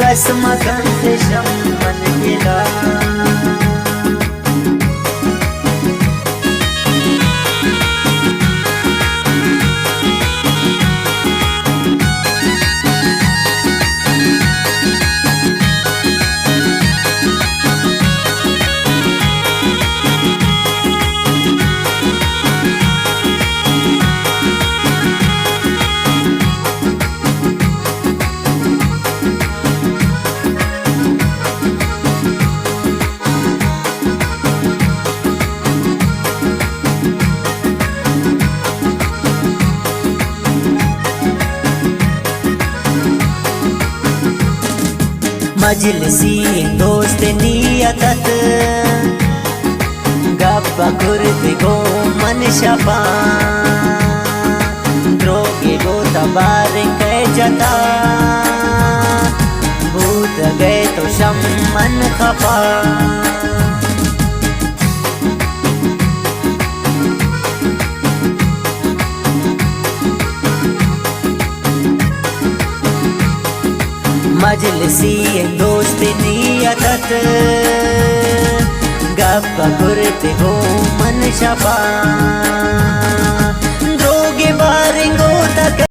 कसम कंसे शमन गिला मजलिसी दोस्त नियतत गप्पा कुर्ती गो मन शपा द्रोगे गो तबार कह जता भूत गए तो शम मन खपा मजलिसी दोस्त नियतत गप्पा कुर्ती गो मन शपा द्रोगे बारिंगो तक